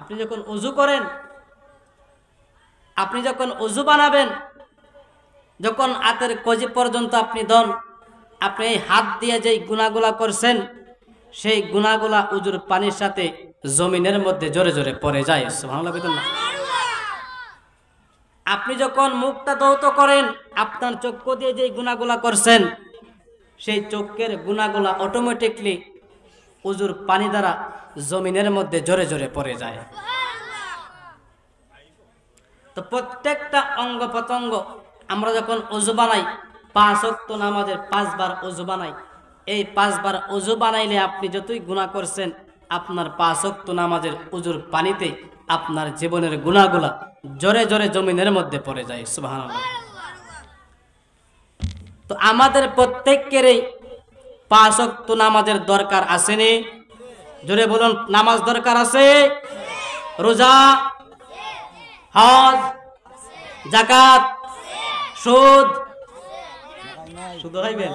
আপনি যখন ওযু করেন, আপনি যখন ওযু বানাবেন, যখন হাতের কজি পর্যন্ত আপনি ধন, আপনি এই হাত দিয়ে যেই গুনাহগুলা করছেন, সেই গুনাহগুলা ওযুর পানির সাথে জমিনের মধ্যে জোরে জোরে পড়ে যায়। সুবহানাল্লাহ বলেন না? আপনি যখন মুখটা ধৌত করেন, আপনার চক্ষু দিয়ে যেই গুনাহগুলা করছেন, সেই চোখের গুনাহগুলা অটোমেটিকলি ওযুর পানি দ্বারা জমিনের মধ্যে জোরে জোরে পড়ে যায়। তো প্রত্যেকটা অঙ্গ প্রত্যঙ্গ আমরা যখন ওযু বানাই, 5 ওয়াক্ত নামাজের 5 বার ওযু বানাই, এই 5 বার ওযু বানাইলে আপনি যতই গুনাহ করছেন, আপনার 5 ওয়াক্ত নামাজের ওযুর পানিতে আপনার জীবনের গুনাহগুলা জোরে জোরে জমিনের মধ্যে পড়ে যায়। সুবহানাল্লাহ। তো আমাদের প্রত্যেকেরই 5 ওয়াক্ত নামাজের দরকার আসেনি? জোরে বলুন, নামাজ দরকার আছে? রোজা, হজ, যাকাত, সুদ, সুদ হইবেন?